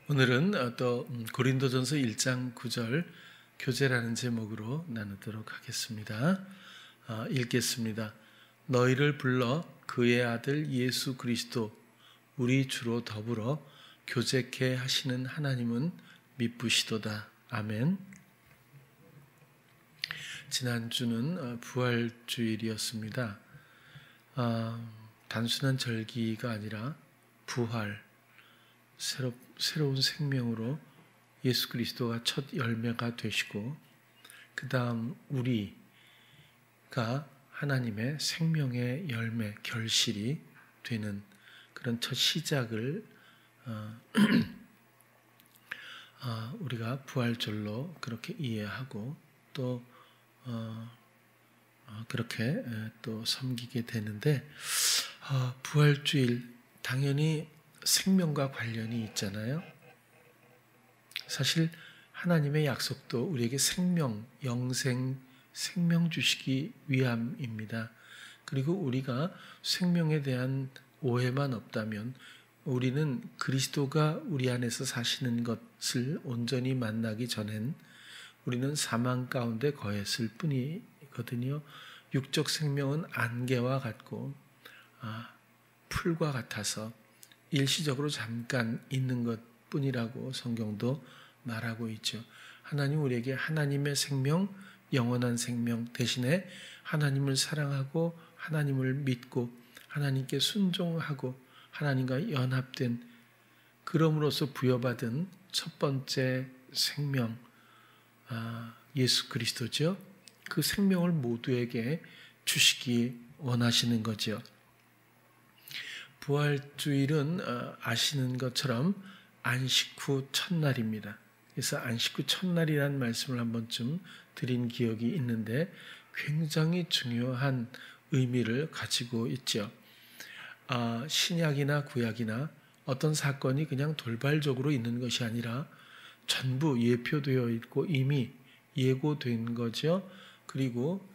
오늘은 또 고린도전서 1장 9절 교제라는 제목으로 나누도록 하겠습니다. 읽겠습니다. 너희를 불러 그의 아들 예수 그리스도 우리 주로 더불어 교제케 하시는 하나님은 미쁘시도다. 아멘. 지난주는 부활주일이었습니다. 단순한 절기가 아니라 부활, 새로운 생명으로 예수 그리스도가 첫 열매가 되시고 그 다음 우리가 하나님의 생명의 열매, 결실이 되는 그런 첫 시작을 우리가 부활절로 그렇게 이해하고 또 그렇게 또 섬기게 되는데 부활주일 당연히 생명과 관련이 있잖아요. 사실 하나님의 약속도 우리에게 생명, 영생, 생명 주시기 위함입니다. 그리고 우리가 생명에 대한 오해만 없다면 우리는 그리스도가 우리 안에서 사시는 것을 온전히 만나기 전엔 우리는 사망 가운데 거했을 뿐이거든요. 말하거든요. 육적 생명은 안개와 같고 풀과 같아서 일시적으로 잠깐 있는 것뿐이라고 성경도 말하고 있죠. 하나님 우리에게 하나님의 생명, 영원한 생명 대신에 하나님을 사랑하고 하나님을 믿고 하나님께 순종하고 하나님과 연합된 그럼으로써 부여받은 첫 번째 생명 예수 그리스도죠. 그 생명을 모두에게 주시기 원하시는 거죠. 부활주일은 아시는 것처럼 안식 후 첫날입니다. 그래서 안식 후 첫날이라는 말씀을 한 번쯤 드린 기억이 있는데 굉장히 중요한 의미를 가지고 있죠. 신약이나 구약이나 어떤 사건이 그냥 돌발적으로 있는 것이 아니라 전부 예표되어 있고 이미 예고된 거죠. 그리고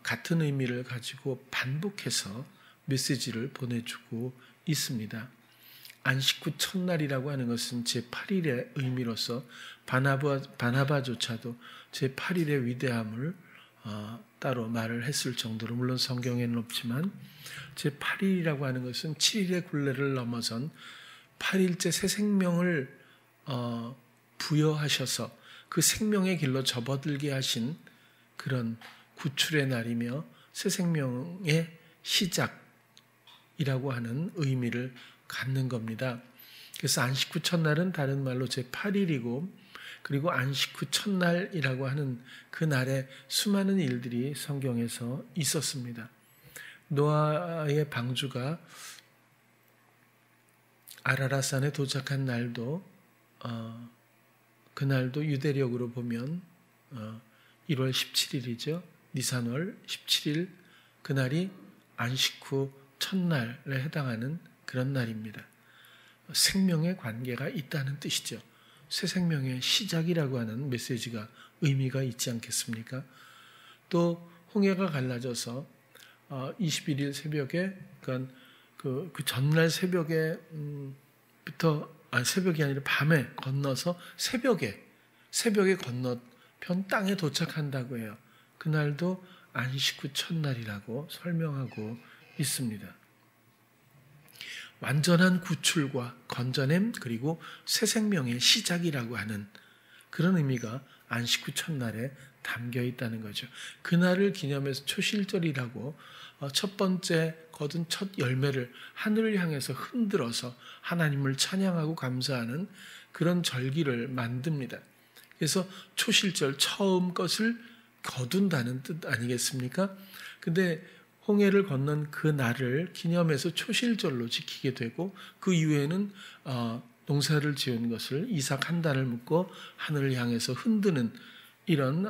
같은 의미를 가지고 반복해서 메시지를 보내주고 있습니다. 안식 후 첫날이라고 하는 것은 제8일의 의미로서 바나바조차도 제8일의 위대함을 따로 말을 했을 정도로, 물론 성경에는 없지만 제8일이라고 하는 것은 7일의 굴레를 넘어선 8일째 새 생명을 부여하셔서 그 생명의 길로 접어들게 하신 그런 구출의 날이며 새 생명의 시작이라고 하는 의미를 갖는 겁니다. 그래서 안식 후 첫날은 다른 말로 제8일이고 그리고 안식 후 첫날이라고 하는 그 날에 수많은 일들이 성경에서 있었습니다. 노아의 방주가 아라랏산에 도착한 날도 그날도 유대력으로 보면 1월 17일이죠. 니산월 17일 그날이 안식 후 첫날에 해당하는 그런 날입니다. 생명의 관계가 있다는 뜻이죠. 새 생명의 시작이라고 하는 메시지가 의미가 있지 않겠습니까? 또 홍해가 갈라져서 21일 새벽에 그러니까 그 전날 새벽에 새벽이 아니라 밤에 건너서 새벽에 건너편 땅에 도착한다고 해요. 그날도 안식 후 첫날이라고 설명하고 있습니다. 완전한 구출과 건져냄 그리고 새 생명의 시작이라고 하는 그런 의미가 안식 후 첫날에 담겨 있다는 거죠. 그날을 기념해서 초실절이라고 첫 번째 거둔 첫 열매를 하늘을 향해서 흔들어서 하나님을 찬양하고 감사하는 그런 절기를 만듭니다. 그래서 초실절 처음 것을 거둔다는 뜻 아니겠습니까? 근데 홍해를 건넌 그 날을 기념해서 초실절로 지키게 되고 그 이후에는 농사를 지은 것을 이삭 한 달을 묶고 하늘을 향해서 흔드는 이런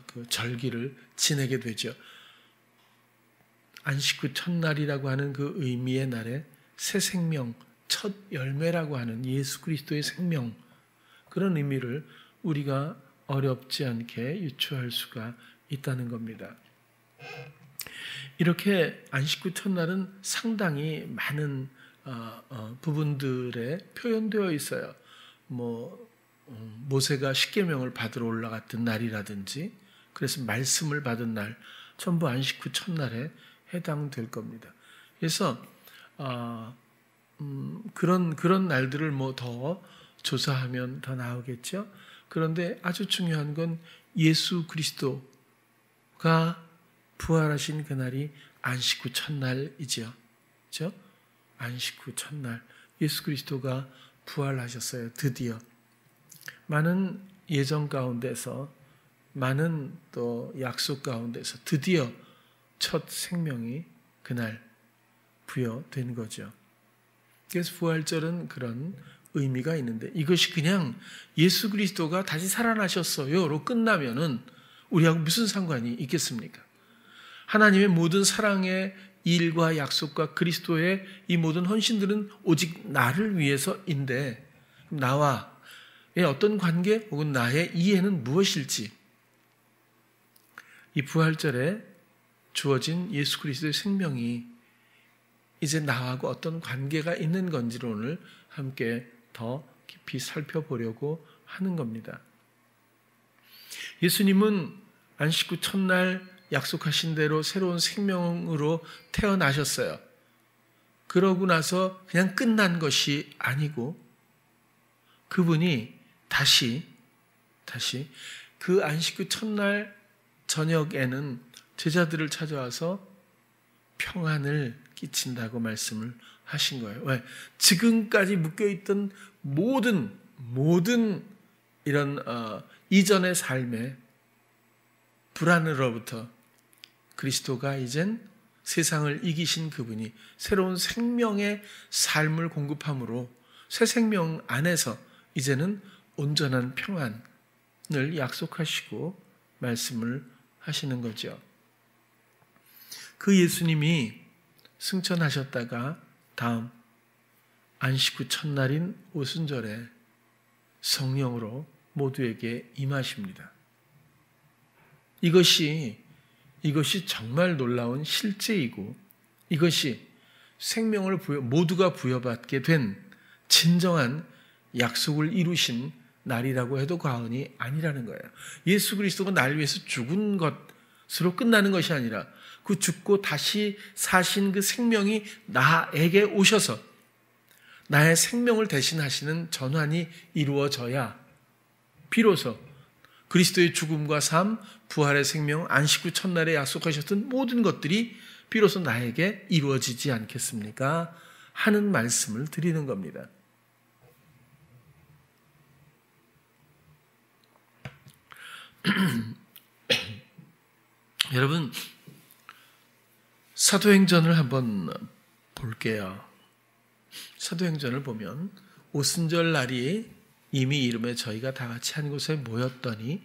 그 절기를 지내게 되죠. 안식 후 첫날이라고 하는 그 의미의 날에 새 생명, 첫 열매라고 하는 예수 그리스도의 생명 그런 의미를 우리가 어렵지 않게 유추할 수가 있다는 겁니다. 이렇게 안식 후 첫날은 상당히 많은 부분들에 표현되어 있어요. 모세가 십계명을 받으러 올라갔던 날이라든지 그래서 말씀을 받은 날 전부 안식 후 첫날에 해당될 겁니다. 그래서 그런 날들을 더 조사하면 더 나오겠죠. 그런데 아주 중요한 건 예수 그리스도가 부활하신 그날이 안식 후 첫날이죠. 그렇죠? 안식 후 첫날 예수 그리스도가 부활하셨어요. 드디어. 많은 예정 가운데서 많은 또 약속 가운데서 드디어 첫 생명이 그날 부여된 거죠. 그래서 부활절은 그런 의미가 있는데 이것이 그냥 예수 그리스도가 다시 살아나셨어요로 끝나면은 우리하고 무슨 상관이 있겠습니까? 하나님의 모든 사랑의 일과 약속과 그리스도의 이 모든 헌신들은 오직 나를 위해서인데 나와의 어떤 관계 혹은 나의 이해는 무엇일지 이 부활절에 주어진 예수 그리스도의 생명이 이제 나하고 어떤 관계가 있는 건지를 오늘 함께 더 깊이 살펴보려고 하는 겁니다. 예수님은 안식 후 첫날 약속하신 대로 새로운 생명으로 태어나셨어요. 그러고 나서 그냥 끝난 것이 아니고 그분이 다시 그 안식구 첫날 저녁에는 제자들을 찾아와서 평안을 끼친다고 말씀을 하신 거예요. 왜? 지금까지 묶여있던 모든 이런 이전의 삶의 불안으로부터 그리스도가 이젠 세상을 이기신 그분이 새로운 생명의 삶을 공급함으로 새 생명 안에서 이제는 온전한 평안을 약속하시고 말씀을 하시는 거죠. 그 예수님이 승천하셨다가 다음 안식구 첫날인 오순절에 성령으로 모두에게 임하십니다. 이것이 정말 놀라운 실제이고 이것이 생명을 모두가 부여받게 된 진정한 약속을 이루신 날이라고 해도 과언이 아니라는 거예요. 예수 그리스도가 날 위해서 죽은 것으로 끝나는 것이 아니라 그 죽고 다시 사신 그 생명이 나에게 오셔서 나의 생명을 대신하시는 전환이 이루어져야 비로소 그리스도의 죽음과 삶, 부활의 생명, 안식구 첫날에 약속하셨던 모든 것들이 비로소 나에게 이루어지지 않겠습니까? 하는 말씀을 드리는 겁니다. 여러분, 사도행전을 한번 볼게요. 사도행전을 보면 오순절 날이 이미 이름에 저희가 다 같이 한 곳에 모였더니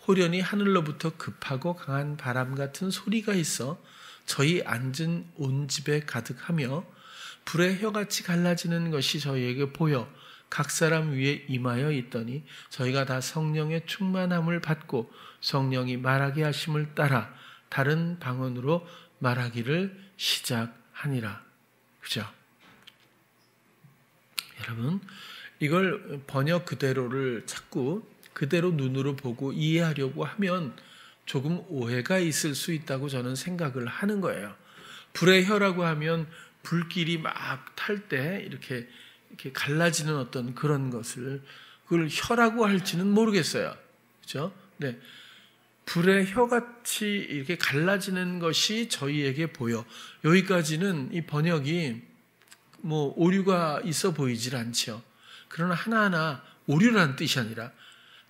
호련히 하늘로부터 급하고 강한 바람 같은 소리가 있어 저희 앉은 온 집에 가득하며 불의 혀같이 갈라지는 것이 저희에게 보여 각 사람 위에 임하여 있더니 저희가 다 성령의 충만함을 받고 성령이 말하게 하심을 따라 다른 방언으로 말하기를 시작하니라. 그죠? 여러분, 이걸 번역 그대로를 자꾸 그대로 눈으로 보고 이해하려고 하면 조금 오해가 있을 수 있다고 저는 생각을 하는 거예요. 불의 혀라고 하면 불길이 막 탈 때 이렇게 갈라지는 어떤 그런 것을 그걸 혀라고 할지는 모르겠어요. 그렇죠? 네. 불의 혀같이 이렇게 갈라지는 것이 저희에게 보여. 여기까지는 이 번역이 뭐 오류가 있어 보이질 않죠. 그러나 하나하나 오류라는 뜻이 아니라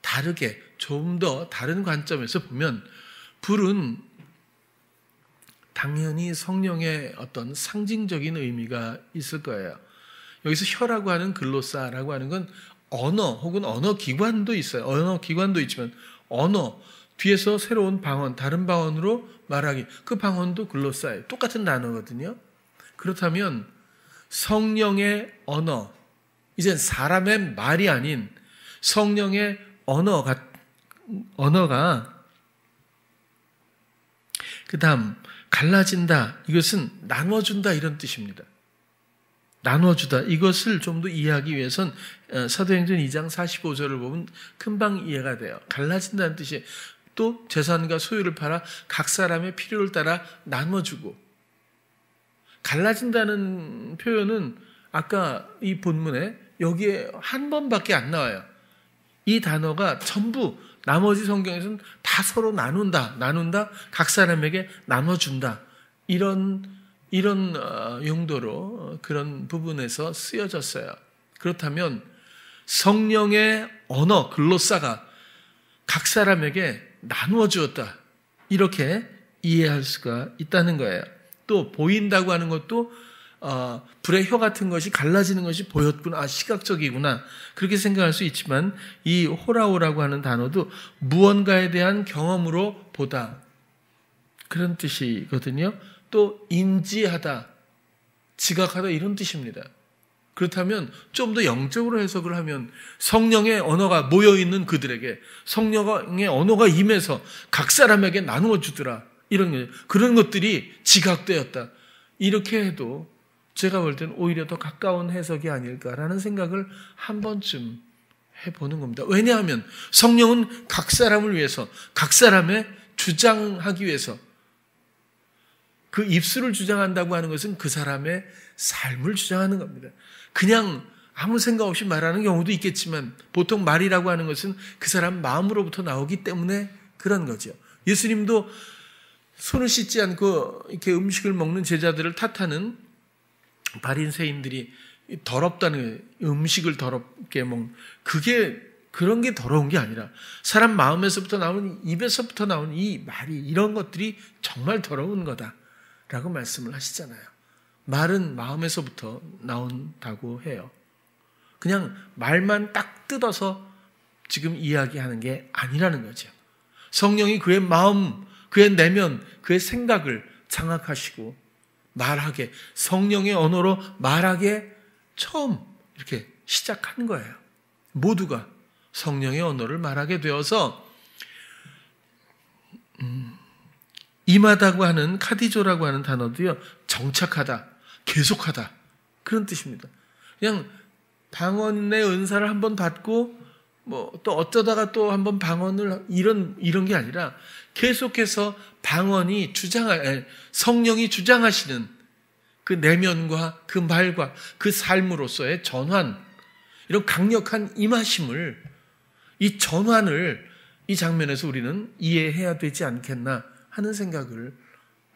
다르게 좀 더 다른 관점에서 보면 불은 당연히 성령의 어떤 상징적인 의미가 있을 거예요. 여기서 혀라고 하는 글로사라고 하는 건 언어 혹은 언어 기관도 있어요. 언어 기관도 있지만 언어 뒤에서 새로운 방언, 다른 방언으로 말하기. 그 방언도 글로사예요. 똑같은 단어거든요. 그렇다면 성령의 언어, 이젠 사람의 말이 아닌 성령의 언어가 그 다음 갈라진다. 이것은 나눠준다 이런 뜻입니다. 나눠주다. 이것을 좀 더 이해하기 위해선 사도행전 2장 45절을 보면 금방 이해가 돼요. 갈라진다는 뜻이 또 재산과 소유를 팔아 각 사람의 필요를 따라 나눠주고, 갈라진다는 표현은 아까 이 본문에 여기에 한 번밖에 안 나와요. 이 단어가 전부 나머지 성경에서는 다 서로 나눈다, 각 사람에게 나눠준다. 이런 용도로 그런 부분에서 쓰여졌어요. 그렇다면 성령의 언어, 글로사가 각 사람에게 나누어 주었다. 이렇게 이해할 수가 있다는 거예요. 또 보인다고 하는 것도 불의 혀 같은 것이 갈라지는 것이 보였구나. 시각적이구나. 그렇게 생각할 수 있지만 이 호라오라고 하는 단어도 무언가에 대한 경험으로 보다. 그런 뜻이거든요. 또 인지하다, 지각하다 이런 뜻입니다. 그렇다면 좀 더 영적으로 해석을 하면 성령의 언어가 모여있는 그들에게 성령의 언어가 임해서 각 사람에게 나누어 주더라. 그런 것들이 지각되었다. 이렇게 해도 제가 볼 때는 오히려 더 가까운 해석이 아닐까라는 생각을 한 번쯤 해보는 겁니다. 왜냐하면 성령은 각 사람을 위해서, 각 사람의 주장하기 위해서 그 입술을 주장한다고 하는 것은 그 사람의 삶을 주장하는 겁니다. 그냥 아무 생각 없이 말하는 경우도 있겠지만 보통 말이라고 하는 것은 그 사람 마음으로부터 나오기 때문에 그런 거죠. 예수님도 손을 씻지 않고 이렇게 음식을 먹는 제자들을 탓하는 바리새인들이 더럽다는 거예요. 음식을 더럽게 먹는 그런 게 더러운 게 아니라 사람 마음에서부터 나오는 입에서부터 나오는 이 말이 이런 것들이 정말 더러운 거다라고 말씀을 하시잖아요. 말은 마음에서부터 나온다고 해요. 그냥 말만 딱 뜯어서 지금 이야기하는 게 아니라는 거죠. 성령이 그의 마음, 그의 내면, 그의 생각을 장악하시고 말하게, 성령의 언어로 말하게 처음 이렇게 시작한 거예요. 모두가 성령의 언어를 말하게 되어서 임하다고 하는 카디조라고 하는 단어도요, 정착하다, 계속하다 그런 뜻입니다. 그냥 방언의 은사를 한번 받고 또 어쩌다가 또 한번 방언을 이런 게 아니라 계속해서 성령이 주장하시는 그 내면과 그 말과 그 삶으로서의 전환, 이런 강력한 임하심을, 이 전환을 이 장면에서 우리는 이해해야 되지 않겠나 하는 생각을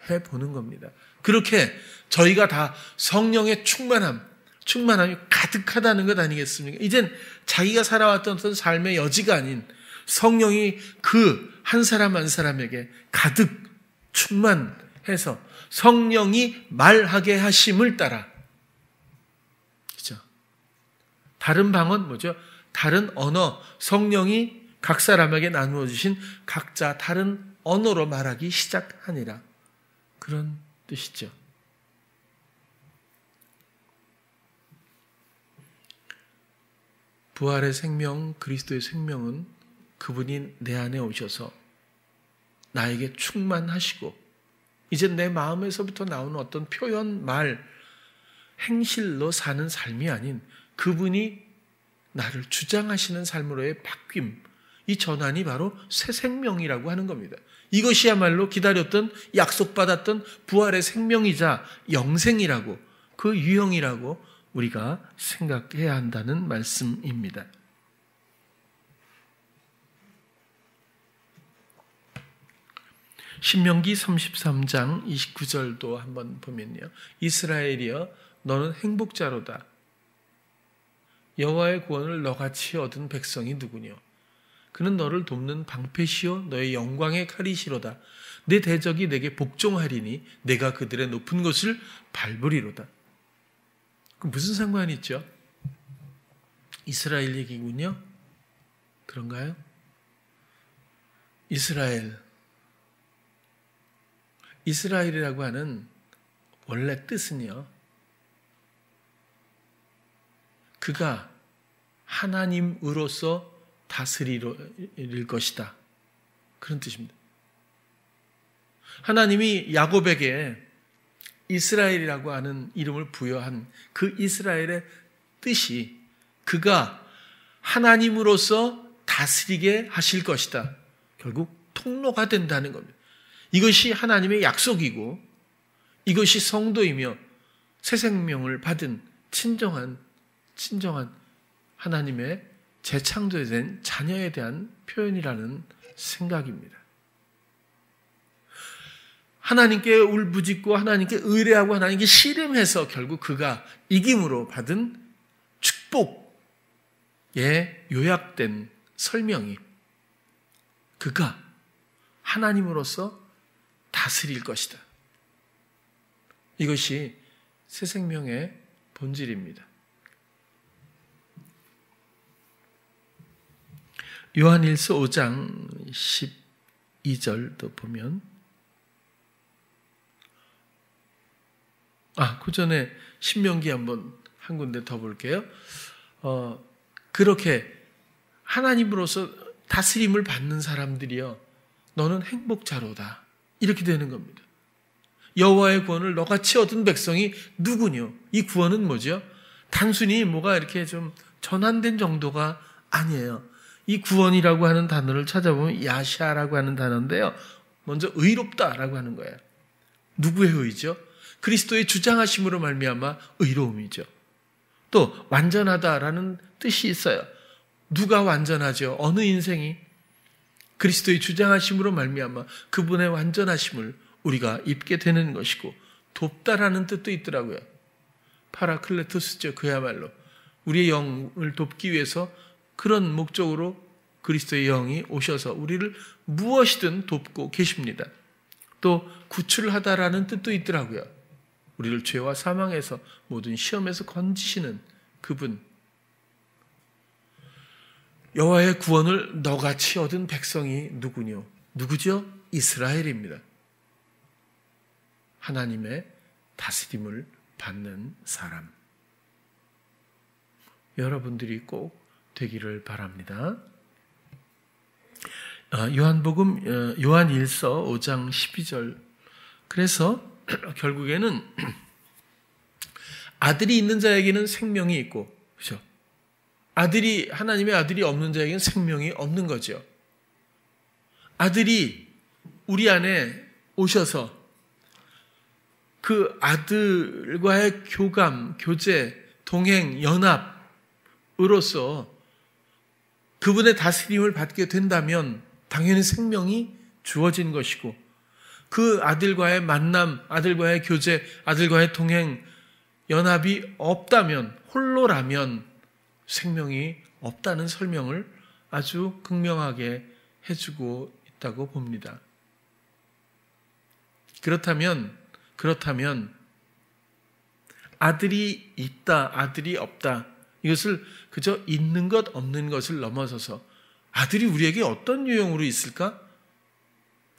해보는 겁니다. 그렇게 저희가 다 성령의 충만함이 가득하다는 것 아니겠습니까? 이젠 자기가 살아왔던 어떤 삶의 여지가 아닌 성령이 그 한 사람 한 사람에게 가득 충만해서 성령이 말하게 하심을 따라, 그죠? 다른 방언 뭐죠? 다른 언어, 성령이 각 사람에게 나누어 주신 각자 다른 언어로 말하기 시작하니라. 그런 뜻이죠. 부활의 생명, 그리스도의 생명은 그분이 내 안에 오셔서 나에게 충만하시고 이제 내 마음에서부터 나오는 어떤 표현, 말, 행실로 사는 삶이 아닌 그분이 나를 주장하시는 삶으로의 바뀜, 이 전환이 바로 새 생명이라고 하는 겁니다. 이것이야말로 기다렸던, 약속받았던 부활의 생명이자 영생이라고, 그 유형이라고 우리가 생각해야 한다는 말씀입니다. 신명기 33장 29절도 한번 보면요. 이스라엘이여 너는 행복자로다. 여호와의 구원을 너같이 얻은 백성이 누구뇨? 그는 너를 돕는 방패시요 너의 영광의 칼이시로다. 내 대적이 내게 복종하리니 내가 그들의 높은 곳을 밟으리로다. 그 무슨 상관이 있죠? 이스라엘 얘기군요. 그런가요? 이스라엘이라고 하는 원래 뜻은요, 그가 하나님으로서 다스릴 것이다. 그런 뜻입니다. 하나님이 야곱에게 이스라엘이라고 하는 이름을 부여한 그 이스라엘의 뜻이 그가 하나님으로서 다스리게 하실 것이다. 결국 통로가 된다는 겁니다. 이것이 하나님의 약속이고 이것이 성도이며 새 생명을 받은 친정한 하나님의 재창조된 자녀에 대한 표현이라는 생각입니다. 하나님께 울부짖고 하나님께 의뢰하고 하나님께 씨름해서 결국 그가 이김으로 받은 축복에 요약된 설명이 그가 하나님으로서 다스릴 것이다. 이것이 새 생명의 본질입니다. 요한일서 5장 12절도 보면 그 전에 신명기 한 군데 더 볼게요. 그렇게 하나님으로서 다스림을 받는 사람들이여 너는 행복자로다. 이렇게 되는 겁니다. 여호와의 구원을 너같이 얻은 백성이 누구뇨? 이 구원은 뭐죠? 단순히 뭐가 이렇게 좀 전환된 정도가 아니에요. 이 구원이라고 하는 단어를 찾아보면 야샤라고 하는 단어인데요. 먼저 의롭다라고 하는 거예요. 누구의 의죠? 그리스도의 주장하심으로 말미암아 의로움이죠. 또 완전하다라는 뜻이 있어요. 누가 완전하죠? 어느 인생이? 그리스도의 주장하심으로 말미암아 그분의 완전하심을 우리가 입게 되는 것이고, 돕다라는 뜻도 있더라고요. 파라클레토스죠. 그야말로 우리의 영을 돕기 위해서 그런 목적으로 그리스도의 영이 오셔서 우리를 무엇이든 돕고 계십니다. 또 구출하다라는 뜻도 있더라고요. 우리를 죄와 사망에서 모든 시험에서 건지시는 그분. 여호와의 구원을 너같이 얻은 백성이 누구뇨? 누구죠? 이스라엘입니다. 하나님의 다스림을 받는 사람. 여러분들이 꼭 되기를 바랍니다. 요한복음 요한일서 5장 12절. 그래서 결국에는 아들이 있는 자에게는 생명이 있고, 그렇죠? 하나님의 아들이 없는 자에게는 생명이 없는 거죠. 아들이 우리 안에 오셔서 그 아들과의 교감, 교제, 동행, 연합으로서 그분의 다스림을 받게 된다면 당연히 생명이 주어진 것이고, 그 아들과의 만남, 아들과의 교제, 아들과의 동행, 연합이 없다면, 홀로라면 생명이 없다는 설명을 아주 극명하게 해주고 있다고 봅니다. 그렇다면 아들이 있다, 아들이 없다, 이것을 그저 있는 것 없는 것을 넘어서서 아들이 우리에게 어떤 유형으로 있을까?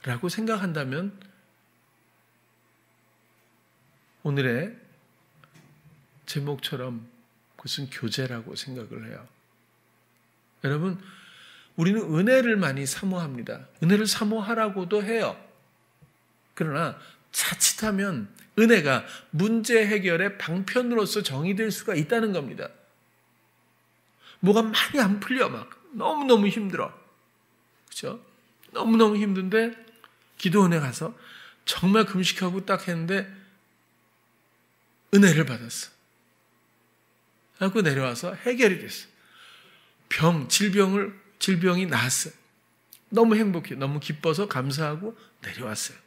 라고 생각한다면 오늘의 제목처럼 그것은 교제라고 생각을 해요. 여러분, 우리는 은혜를 많이 사모합니다. 은혜를 사모하라고도 해요. 그러나 자칫하면 은혜가 문제 해결의 방편으로서 정의될 수가 있다는 겁니다. 뭐가 많이 안 풀려, 막 너무너무 힘들어. 그렇죠? 너무너무 힘든데 기도원에 가서 정말 금식하고 딱 했는데 은혜를 받았어. 그래서 내려와서 해결이 됐어. 질병이 나았어요. 너무 행복해. 너무 기뻐서 감사하고 내려왔어요.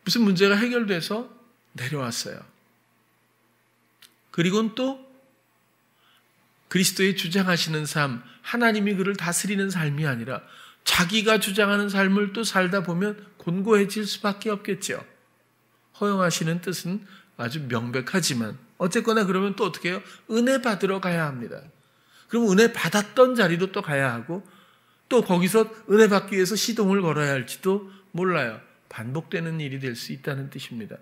무슨 문제가 해결돼서 내려왔어요. 그리고는 또 그리스도의 주장하시는 삶, 하나님이 그를 다스리는 삶이 아니라 자기가 주장하는 삶을 또 살다 보면 곤고해질 수밖에 없겠죠. 허용하시는 뜻은 아주 명백하지만 어쨌거나 그러면 또 어떻게 해요? 은혜 받으러 가야 합니다. 그럼 은혜 받았던 자리로 또 가야 하고, 또 거기서 은혜 받기 위해서 시동을 걸어야 할지도 몰라요. 반복되는 일이 될 수 있다는 뜻입니다.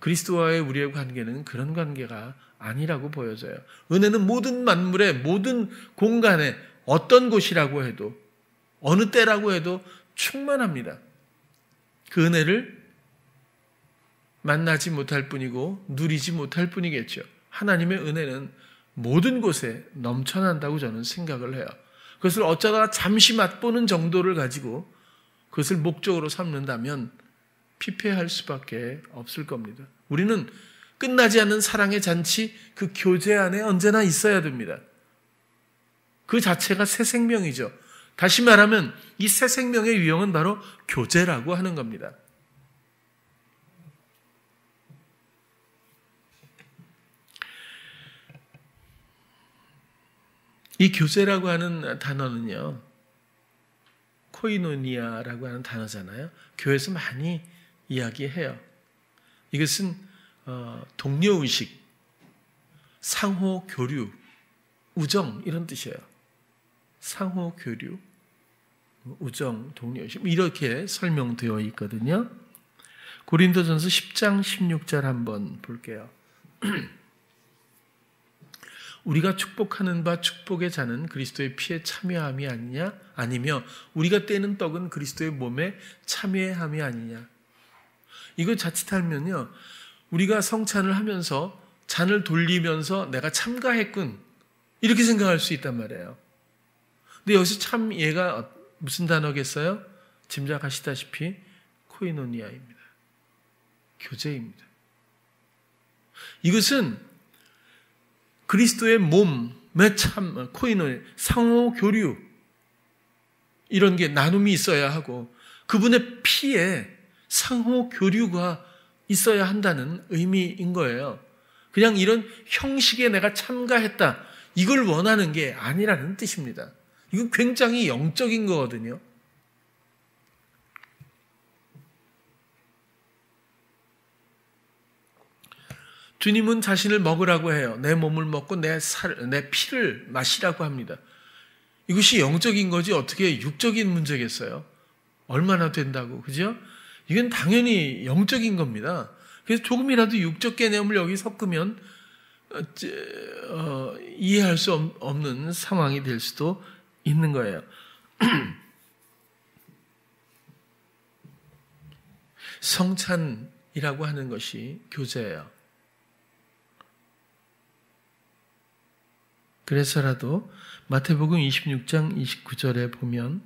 그리스도와의 우리의 관계는 그런 관계가 아니라고 보여져요. 은혜는 모든 만물의 모든 공간에 어떤 곳이라고 해도 어느 때라고 해도 충만합니다. 그 은혜를 만나지 못할 뿐이고 누리지 못할 뿐이겠죠. 하나님의 은혜는 모든 곳에 넘쳐난다고 저는 생각을 해요. 그것을 어쩌다가 잠시 맛보는 정도를 가지고 그것을 목적으로 삼는다면 피폐할 수밖에 없을 겁니다. 우리는 끝나지 않는 사랑의 잔치, 그 교제 안에 언제나 있어야 됩니다. 그 자체가 새 생명이죠. 다시 말하면 이 새 생명의 유형은 바로 교제라고 하는 겁니다. 이 교제라고 하는 단어는요, 코이노니아라고 하는 단어잖아요. 교회에서 많이 이야기해요. 이것은 동료의식, 상호교류, 우정 이런 뜻이에요. 상호교류, 우정, 동료의식 이렇게 설명되어 있거든요. 고린도전서 10장 16절 한번 볼게요. 우리가 축복하는 바 축복의 잔은 그리스도의 피에 참여함이 아니냐? 아니며 우리가 떼는 떡은 그리스도의 몸에 참여함이 아니냐? 이거 자칫하면요, 우리가 성찬을 하면서 잔을 돌리면서 내가 참가했군 이렇게 생각할 수 있단 말이에요. 근데 여기서 참 얘가 무슨 단어겠어요? 짐작하시다시피 코이노니아입니다. 교제입니다. 이것은 그리스도의 몸의 참 코이노의 상호 교류, 이런 게 나눔이 있어야 하고 그분의 피에 상호 교류가 있어야 한다는 의미인 거예요. 그냥 이런 형식에 내가 참가했다, 이걸 원하는 게 아니라는 뜻입니다. 이건 굉장히 영적인 거거든요. 주님은 자신을 먹으라고 해요. 내 몸을 먹고 내 피를 마시라고 합니다. 이것이 영적인 거지 어떻게 육적인 문제겠어요? 얼마나 된다고, 그죠? 이건 당연히 영적인 겁니다. 그래서 조금이라도 육적 개념을 여기 섞으면 이해할 수 없는 상황이 될 수도 있는 거예요. 성찬이라고 하는 것이 교제예요. 그래서라도 마태복음 26장 29절에 보면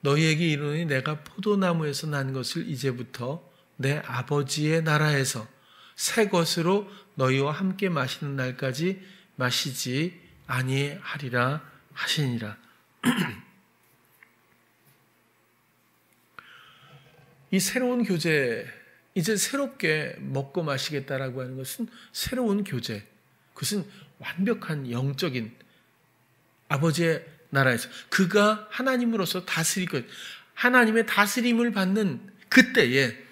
너희에게 이르노니 내가 포도나무에서 난 것을 이제부터 내 아버지의 나라에서 새 것으로 너희와 함께 마시는 날까지 마시지 아니하리라 하시니라. 이 새로운 교제, 이제 새롭게 먹고 마시겠다라고 하는 것은 새로운 교제, 그것은 완벽한 영적인 아버지의 나라에서 그가 하나님으로서 다스릴 것, 하나님의 다스림을 받는 그때에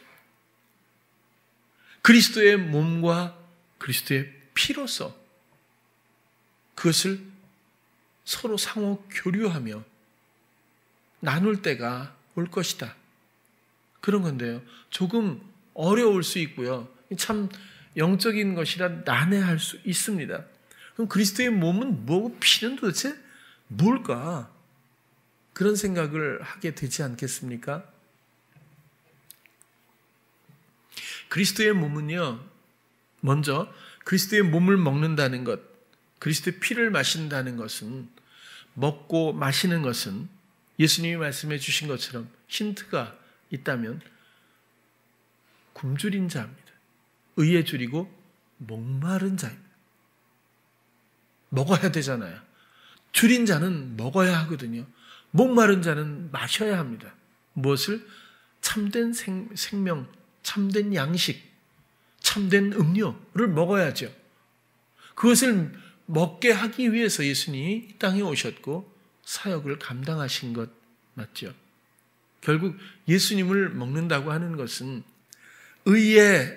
그리스도의 몸과 그리스도의 피로서 그것을 서로 상호 교류하며 나눌 때가 올 것이다. 그런 건데요. 조금 어려울 수 있고요. 참 영적인 것이라 난해할 수 있습니다. 그럼 그리스도의 몸은 뭐고 피는 도대체 뭘까? 그런 생각을 하게 되지 않겠습니까? 그리스도의 몸은요, 먼저 그리스도의 몸을 먹는다는 것, 그리스도의 피를 마신다는 것은, 먹고 마시는 것은 예수님이 말씀해 주신 것처럼 힌트가 있다면 굶주린 자입니다. 의에 줄이고 목마른 자입니다. 먹어야 되잖아요. 줄인 자는 먹어야 하거든요. 목마른 자는 마셔야 합니다. 무엇을? 참된 생명, 참된 양식, 참된 음료를 먹어야죠. 그것을 먹게 하기 위해서 예수님이 이 땅에 오셨고 사역을 감당하신 것 맞죠? 결국 예수님을 먹는다고 하는 것은 의에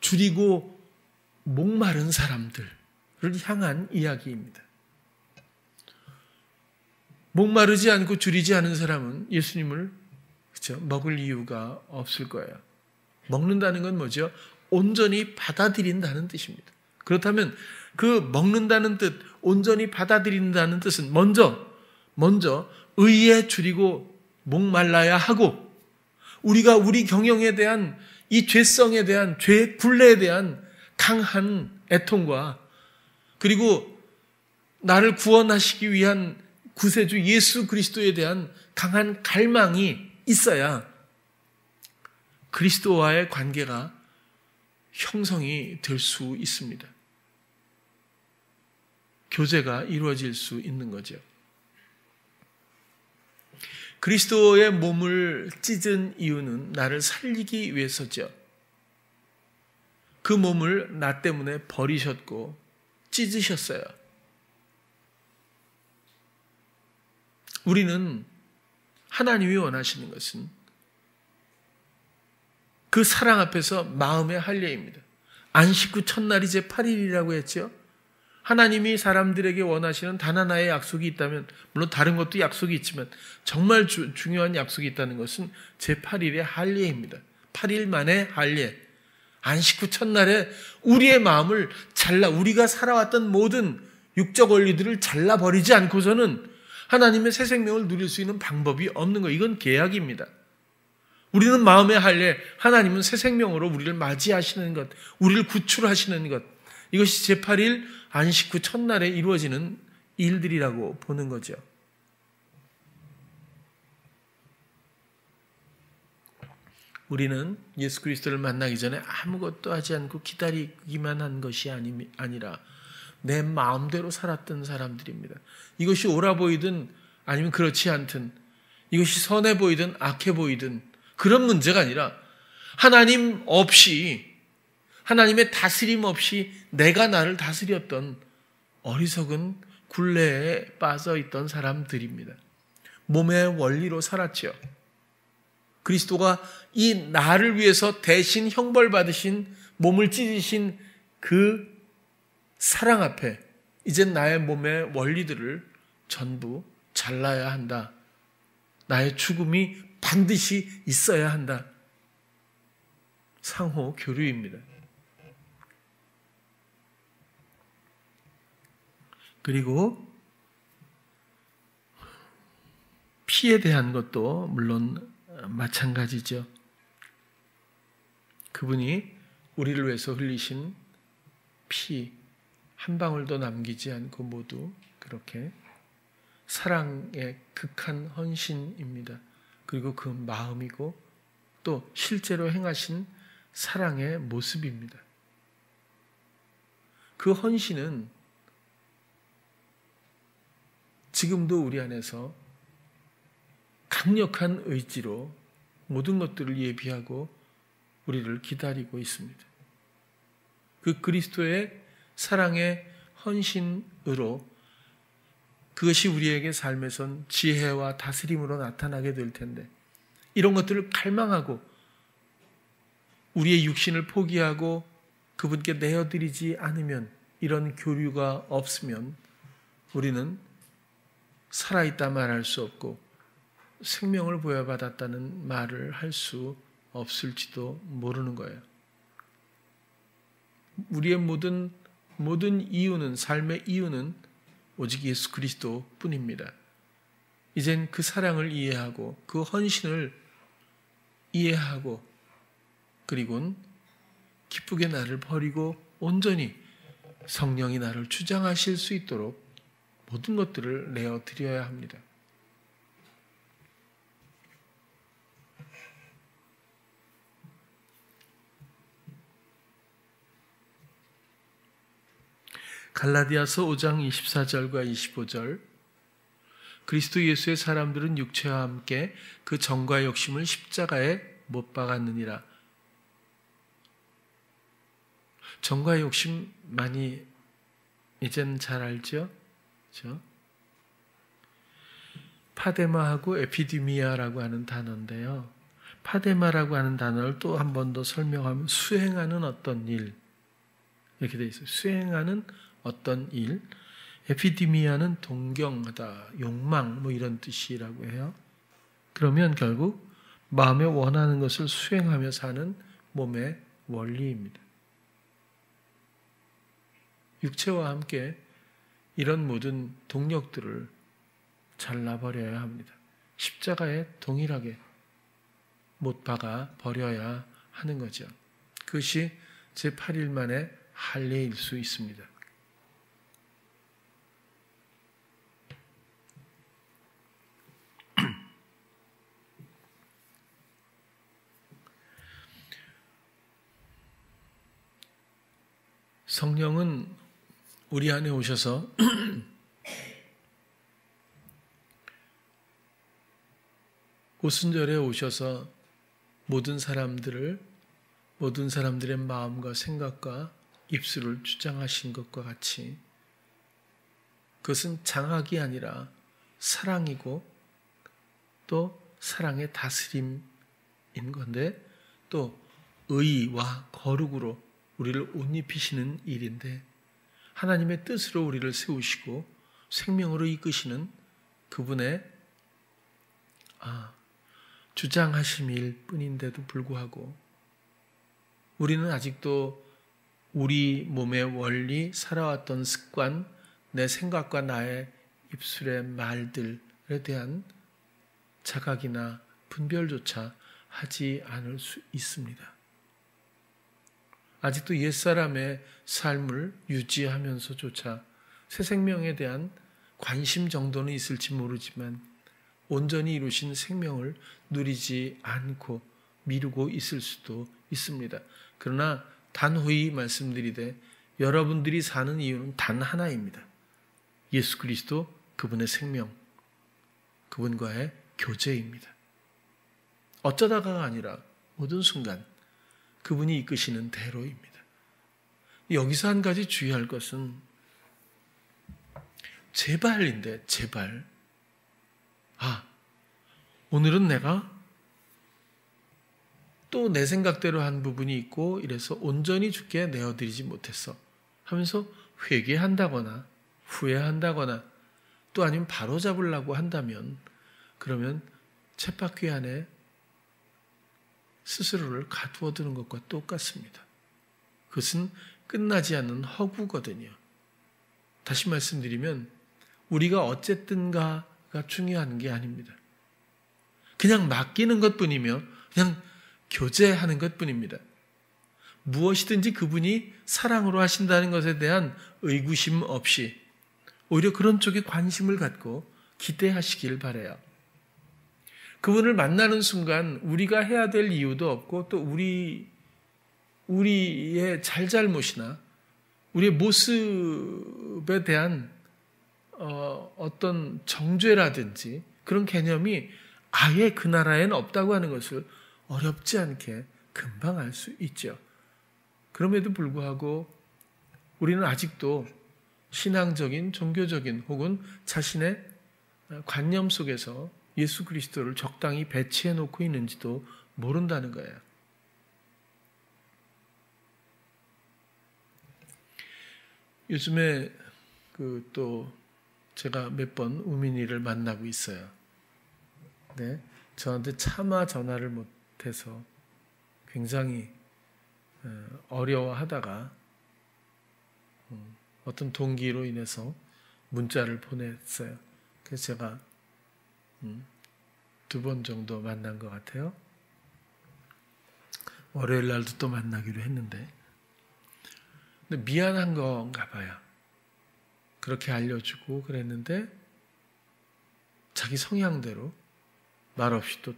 줄이고 목마른 사람들을 향한 이야기입니다. 목마르지 않고 줄이지 않은 사람은 예수님을 먹을 이유가 없을 거예요. 먹는다는 건 뭐죠? 온전히 받아들인다는 뜻입니다. 그렇다면 그 먹는다는 뜻, 온전히 받아들인다는 뜻은 먼저 의에 줄이고 목말라야 하고, 우리가 우리 경영에 대한 이 죄성에 대한, 죄의 굴레에 대한 강한 애통과, 그리고 나를 구원하시기 위한 구세주 예수 그리스도에 대한 강한 갈망이 있어야 그리스도와의 관계가 형성이 될 수 있습니다. 교제가 이루어질 수 있는 거죠. 그리스도의 몸을 찢은 이유는 나를 살리기 위해서죠. 그 몸을 나 때문에 버리셨고 찢으셨어요. 우리는 하나님이 원하시는 것은 그 사랑 앞에서 마음의 할례입니다. 안식 후 첫날이 제 8일이라고 했죠. 하나님이 사람들에게 원하시는 단 하나의 약속이 있다면, 물론 다른 것도 약속이 있지만 정말 중요한 약속이 있다는 것은 제 8일의 할례입니다. 8일 만에 할례. 안식 후 첫날에 우리의 마음을 우리가 살아왔던 모든 육적 원리들을 잘라버리지 않고서는 하나님의 새 생명을 누릴 수 있는 방법이 없는 거예요. 이건 계약입니다. 우리는 마음의 할례, 하나님은 새 생명으로 우리를 맞이하시는 것, 우리를 구출하시는 것, 이것이 제8일 안식 후 첫날에 이루어지는 일들이라고 보는 거죠. 우리는 예수 그리스도를 만나기 전에 아무것도 하지 않고 기다리기만 한 것이 아니라 내 마음대로 살았던 사람들입니다. 이것이 옳아 보이든 아니면 그렇지 않든, 이것이 선해 보이든 악해 보이든 그런 문제가 아니라 하나님 없이, 하나님의 다스림 없이 내가 나를 다스렸던 어리석은 굴레에 빠져 있던 사람들입니다. 몸의 원리로 살았죠. 그리스도가 이 나를 위해서 대신 형벌받으신, 몸을 찢으신 그 사랑 앞에 이젠 나의 몸의 원리들을 전부 잘라야 한다. 나의 죽음이 반드시 있어야 한다. 상호 교류입니다. 그리고 피에 대한 것도 물론 마찬가지죠. 그분이 우리를 위해서 흘리신 피 한 방울도 남기지 않고 모두 그렇게 사랑의 극한 헌신입니다. 그리고 그 마음이고 또 실제로 행하신 사랑의 모습입니다. 그 헌신은 지금도 우리 안에서 강력한 의지로 모든 것들을 예비하고 우리를 기다리고 있습니다. 그 그리스도의 사랑의 헌신으로 그것이 우리에게 삶에선 지혜와 다스림으로 나타나게 될 텐데, 이런 것들을 갈망하고 우리의 육신을 포기하고 그분께 내어드리지 않으면, 이런 교류가 없으면 우리는 살아있다 말할 수 없고 생명을 부여받았다는 말을 할 수 없을지도 모르는 거예요. 우리의 모든 이유는, 삶의 이유는 오직 예수 그리스도 뿐입니다. 이젠 그 사랑을 이해하고 그 헌신을 이해하고 그리고는 기쁘게 나를 버리고 온전히 성령이 나를 주장하실 수 있도록 모든 것들을 내어드려야 합니다. 갈라디아서 5장 24절과 25절, 그리스도 예수의 사람들은 육체와 함께 그 정과 욕심을 십자가에 못 박았느니라. 정과 욕심 많이 이젠 잘 알죠? 그렇죠? 파데마하고 에피디미아라고 하는 단어인데요. 파데마라고 하는 단어를 또 한 번 더 설명하면 수행하는 어떤 일, 이렇게 되어 있어요. 수행하는 어떤 일. 에피디미아는 동경하다, 욕망 뭐 이런 뜻이라고 해요. 그러면 결국 마음에 원하는 것을 수행하며 사는 몸의 원리입니다. 육체와 함께 이런 모든 동력들을 잘라버려야 합니다. 십자가에 동일하게 못 박아 버려야 하는 거죠. 그것이 제8일 만의 할례일 수 있습니다. 성령은 우리 안에 오셔서 오순절에 오셔서 모든 사람들의 마음과 생각과 입술을 주장하신 것과 같이, 그것은 장악이 아니라 사랑이고 또 사랑의 다스림인 건데, 또 의와 거룩으로 우리를 옷 입히시는 일인데, 하나님의 뜻으로 우리를 세우시고 생명으로 이끄시는 그분의 주장하심일 뿐인데도 불구하고 우리는 아직도 우리 몸의 원리, 살아왔던 습관, 내 생각과 나의 입술의 말들에 대한 자각이나 분별조차 하지 않을 수 있습니다. 아직도 옛사람의 삶을 유지하면서조차 새 생명에 대한 관심 정도는 있을지 모르지만 온전히 이루신 생명을 누리지 않고 미루고 있을 수도 있습니다. 그러나 단호히 말씀드리되 여러분들이 사는 이유는 단 하나입니다. 예수 그리스도 그분의 생명, 그분과의 교제입니다. 어쩌다가가 아니라 모든 순간 그분이 이끄시는 대로입니다. 여기서 한 가지 주의할 것은 제발인데 제발 오늘은 내가 또 내 생각대로 한 부분이 있고 이래서 온전히 주께 내어드리지 못했어 하면서 회개한다거나 후회한다거나 또 아니면 바로잡으려고 한다면 그러면 쳇바퀴 안에 스스로를 가두어두는 것과 똑같습니다. 그것은 끝나지 않는 허구거든요. 다시 말씀드리면 우리가 어쨌든가가 중요한 게 아닙니다. 그냥 맡기는 것뿐이며 그냥 교제하는 것뿐입니다. 무엇이든지 그분이 사랑으로 하신다는 것에 대한 의구심 없이 오히려 그런 쪽에 관심을 갖고 기대하시길 바라요. 그분을 만나는 순간 우리가 해야 될 이유도 없고 또 우리의 잘잘못이나 우리의 모습에 대한 어떤 정죄라든지 그런 개념이 아예 그 나라에는 없다고 하는 것을 어렵지 않게 금방 알 수 있죠. 그럼에도 불구하고 우리는 아직도 신앙적인, 종교적인 혹은 자신의 관념 속에서 예수 그리스도를 적당히 배치해 놓고 있는지도 모른다는 거예요. 요즘에 또 제가 몇 번 우민이를 만나고 있어요. 네, 저한테 차마 전화를 못해서 굉장히 어려워하다가 어떤 동기로 인해서 문자를 보냈어요. 그래서 제가 2번 정도 만난 것 같아요. 월요일 날도 또 만나기로 했는데 근데 미안한 건가 봐요. 그렇게 알려주고 그랬는데 자기 성향대로 말없이 또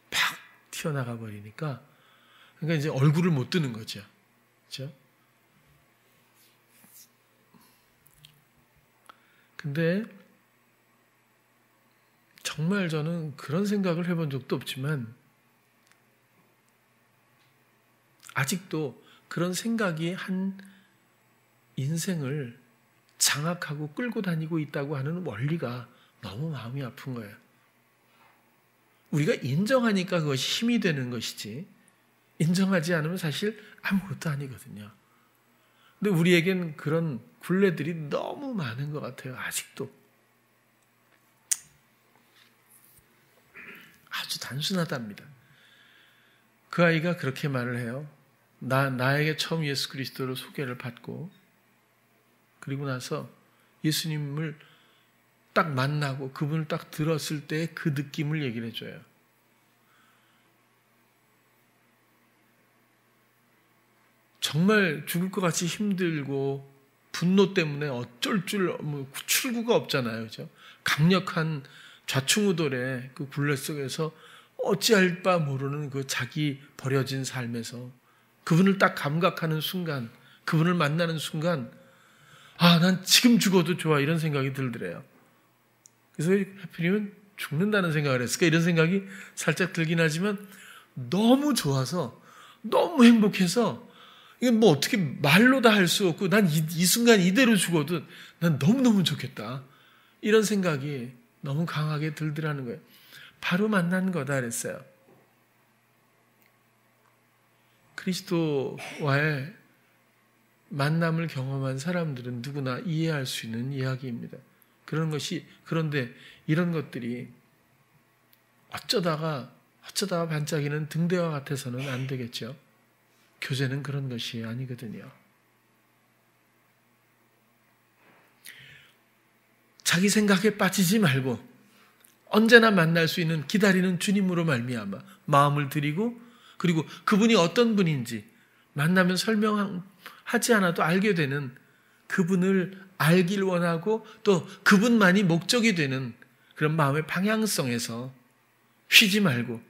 팍 튀어나가 버리니까 그러니까 이제 얼굴을 못 드는 거죠. 그렇죠? 근데 정말 저는 그런 생각을 해본 적도 없지만 아직도 그런 생각이 한 인생을 장악하고 끌고 다니고 있다고 하는 원리가 너무 마음이 아픈 거예요. 우리가 인정하니까 그것이 힘이 되는 것이지 인정하지 않으면 사실 아무것도 아니거든요. 근데 우리에겐 그런 굴레들이 너무 많은 것 같아요. 아직도. 아주 단순하답니다. 그 아이가 그렇게 말을 해요. 나에게 처음 예수 그리스도를 소개를 받고 그리고 나서 예수님을 딱 만나고 그분을 딱 들었을 때 그 느낌을 얘기를 해줘요. 정말 죽을 것 같이 힘들고 분노 때문에 어쩔 줄 출구가 없잖아요. 그죠? 강력한 좌충우돌의 그 굴레 속에서 어찌할 바 모르는 그 자기 버려진 삶에서 그분을 딱 감각하는 순간, 그분을 만나는 순간 난 지금 죽어도 좋아 이런 생각이 들더래요. 그래서 하필이면 죽는다는 생각을 했을까 이런 생각이 살짝 들긴 하지만 너무 좋아서 너무 행복해서 이게 뭐 어떻게 말로 다 할 수 없고 난 이 순간 이대로 죽어도 난 너무너무 좋겠다 이런 생각이 너무 강하게 들더라는 거예요. 바로 만난 거다 그랬어요. 그리스도와의 만남을 경험한 사람들은 누구나 이해할 수 있는 이야기입니다. 그런데 이런 것들이 어쩌다가 반짝이는 등대와 같아서는 안 되겠죠. 교제는 그런 것이 아니거든요. 자기 생각에 빠지지 말고 언제나 만날 수 있는 기다리는 주님으로 말미암아 마음을 드리고 그리고 그분이 어떤 분인지 만나면 설명하지 않아도 알게 되는 그분을 알길 원하고 또 그분만이 목적이 되는 그런 마음의 방향성에서 쉬지 말고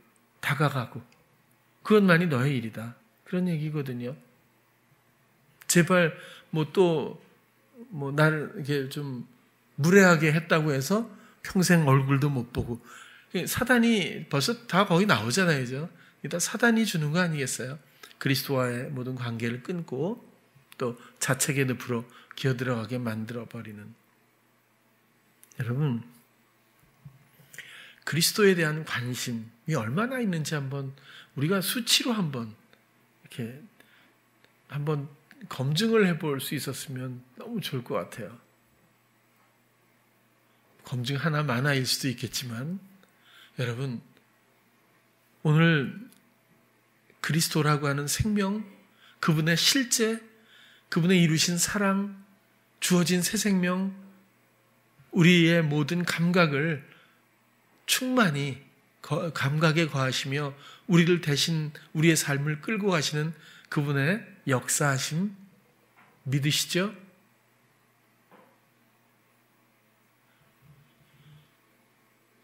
다가가고 그것만이 너의 일이다. 그런 얘기거든요. 제발 나를 이렇게 좀 무례하게 했다고 해서 평생 얼굴도 못 보고, 사단이 벌써 다 거기 나오잖아요. 그죠? 일단 사단이 주는 거 아니겠어요? 그리스도와의 모든 관계를 끊고 또 자책의 늪으로 기어들어가게 만들어버리는. 여러분, 그리스도에 대한 관심이 얼마나 있는지 한번 우리가 수치로 한번 이렇게 한번 검증을 해볼 수 있었으면 너무 좋을 것 같아요. 검증 하나만일 수도 있겠지만, 여러분, 오늘 그리스도라고 하는 생명, 그분의 실제, 그분의 이루신 사랑, 주어진 새 생명, 우리의 모든 감각을 충만히 감각에 거하시며 우리를 대신 우리의 삶을 끌고 가시는 그분의 역사하심 믿으시죠?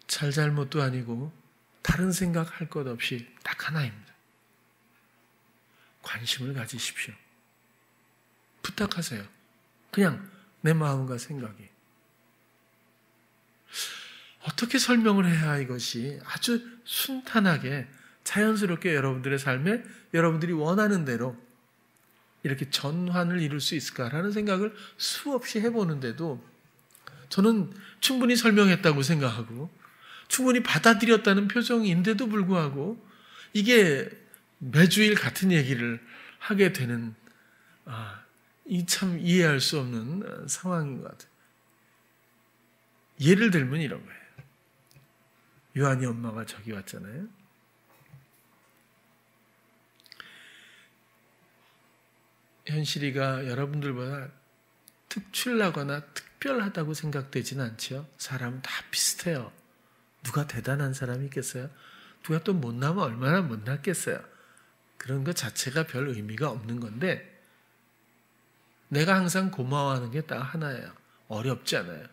잘잘못도 아니고 다른 생각할 것 없이 딱 하나입니다. 관심을 가지십시오. 부탁하세요. 그냥 내 마음과 생각이. 어떻게 설명을 해야 이것이 아주 순탄하게 자연스럽게 여러분들의 삶에 여러분들이 원하는 대로 이렇게 전환을 이룰 수 있을까라는 생각을 수없이 해보는데도 저는 충분히 설명했다고 생각하고 충분히 받아들였다는 표정인데도 불구하고 이게 매주일 같은 얘기를 하게 되는 이 참 이해할 수 없는 상황인 것 같아요. 예를 들면 이런 거예요. 요한이 엄마가 저기 왔잖아요. 현실이가 여러분들보다 특출나거나 특별하다고 생각되지는 않죠. 사람은 다 비슷해요. 누가 대단한 사람이 있겠어요? 누가 또 못나면 얼마나 못났겠어요? 그런 것 자체가 별 의미가 없는 건데 내가 항상 고마워하는 게 딱 하나예요. 어렵지 않아요.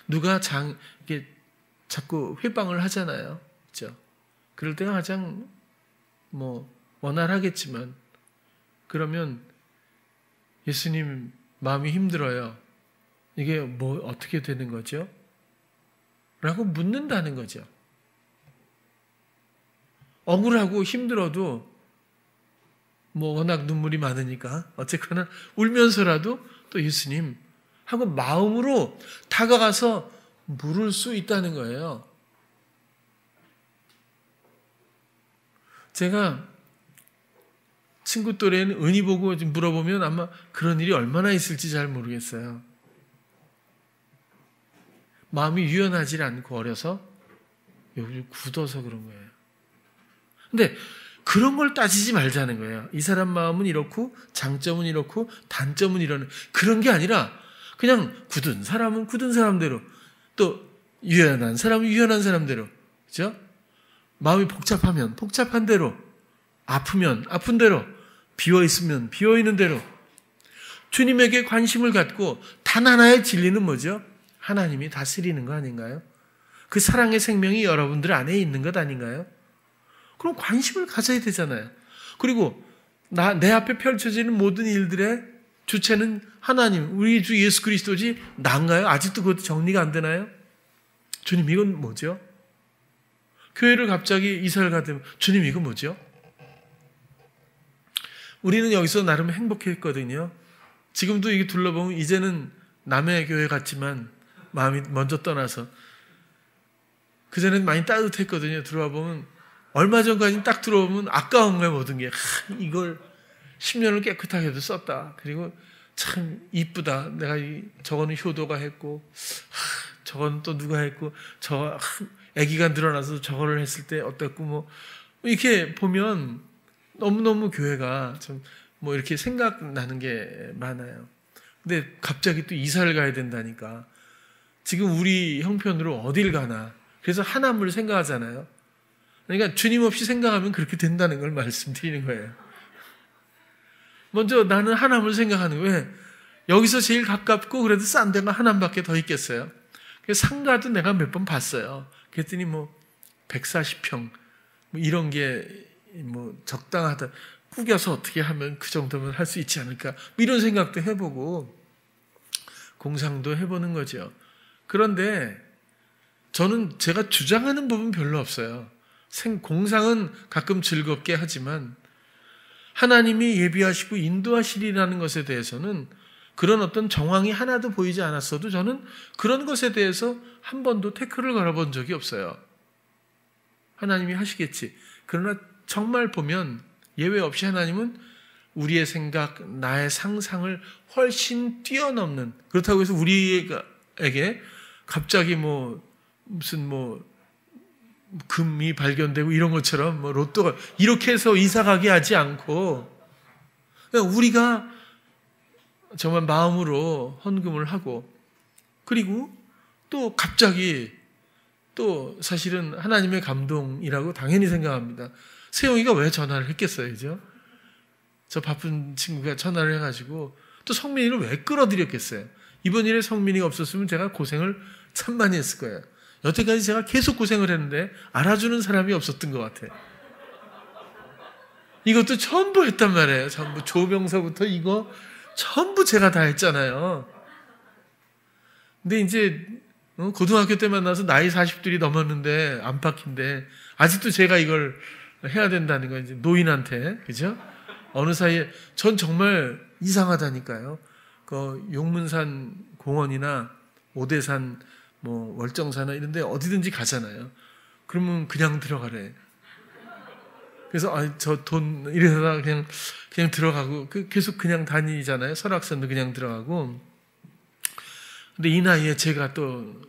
누가 이게 자꾸 회방을 하잖아요. 그렇죠? 그럴 때가 가장 원활하겠지만 그러면 예수님 마음이 힘들어요. 이게 어떻게 되는 거죠? 라고 묻는다는 거죠. 억울하고 힘들어도 워낙 눈물이 많으니까 어쨌거나 울면서라도 또 예수님 하고 마음으로 다가가서 물을 수 있다는 거예요. 제가 친구 또래는 은희 보고 물어보면 아마 그런 일이 얼마나 있을지 잘 모르겠어요. 마음이 유연하지 않고 어려서 여기 굳어서 그런 거예요. 근데 그런 걸 따지지 말자는 거예요. 이 사람 마음은 이렇고 장점은 이렇고 단점은 이러는 그런 게 아니라 그냥 굳은 사람은 굳은 사람대로 또 유연한 사람은 유연한 사람대로 그렇죠? 마음이 복잡하면 복잡한 대로 아프면 아픈 대로 비어있으면 비어있는 대로 주님에게 관심을 갖고 단 하나의 진리는 뭐죠? 하나님이 다스리는 거 아닌가요? 그 사랑의 생명이 여러분들 안에 있는 것 아닌가요? 그럼 관심을 가져야 되잖아요. 그리고 내 앞에 펼쳐지는 모든 일들의 주체는 하나님, 우리 주 예수 그리스도지 난가요? 아직도 그것도 정리가 안 되나요? 주님 이건 뭐죠? 교회를 갑자기 이사를 가면 주님 이건 뭐죠? 우리는 여기서 나름 행복했거든요. 지금도 이게 둘러보면 이제는 남의 교회 같지만 마음이 먼저 떠나서 그전에는 많이 따뜻했거든요. 들어와 보면 얼마 전까지는 딱 들어오면 아까운 거예요. 모든 게 이걸 10년을 깨끗하게도 썼다. 그리고 참 이쁘다. 내가 저거는 효도가 했고 저거는 또 누가 했고 저 아기가 늘어나서 저거를 했을 때 어땠고 이렇게 보면 너무너무 교회가 좀 이렇게 생각나는 게 많아요. 근데 갑자기 또 이사를 가야 된다니까 지금 우리 형편으로 어딜 가나 그래서 하나님을 생각하잖아요. 그러니까 주님 없이 생각하면 그렇게 된다는 걸 말씀드리는 거예요. 먼저 나는 하나님을 생각하는 거예요. 왜? 여기서 제일 가깝고 그래도 싼 데가 하나님밖에 더 있겠어요. 그래서 상가도 내가 몇 번 봤어요. 그랬더니 140평 뭐 이런 게 뭐 적당하다. 꾸겨서 어떻게 하면 그 정도면 할 수 있지 않을까? 뭐 이런 생각도 해보고 공상도 해보는 거죠. 그런데 저는 제가 주장하는 부분 별로 없어요. 공상은 가끔 즐겁게 하지만 하나님이 예비하시고 인도하시리라는 것에 대해서는 그런 어떤 정황이 하나도 보이지 않았어도 저는 그런 것에 대해서 한 번도 태클을 걸어본 적이 없어요. 하나님이 하시겠지. 그러나 정말 보면 예외 없이 하나님은 우리의 생각, 나의 상상을 훨씬 뛰어넘는, 그렇다고 해서 우리에게 갑자기 무슨 금이 발견되고 이런 것처럼 로또가 이렇게 해서 이사 가게 하지 않고 그냥 우리가 정말 마음으로 헌금을 하고, 그리고 또 갑자기 또 사실은 하나님의 감동이라고 당연히 생각합니다. 세용이가 왜 전화를 했겠어요, 그죠? 저 바쁜 친구가 전화를 해가지고 또 성민이를 왜 끌어들였겠어요? 이번 일에 성민이가 없었으면 제가 고생을 참 많이 했을 거예요. 여태까지 제가 계속 고생을 했는데 알아주는 사람이 없었던 것 같아요. 이것도 전부 했단 말이에요. 전부 조명서부터 이거 전부 제가 다 했잖아요. 근데 이제 고등학교 때 만나서 나이 40들이 넘었는데 안팎인데 아직도 제가 이걸 해야 된다는 거, 이제 노인한테, 그죠? 어느 사이에 전 정말 이상하다니까요. 그 용문산 공원이나 오대산 월정사나 이런 데 어디든지 가잖아요. 그러면 그냥 들어가래. 그래서 저 돈 이러다가 그냥 들어가고 계속 그냥 다니잖아요. 설악산도 그냥 들어가고. 근데 이 나이에 제가 또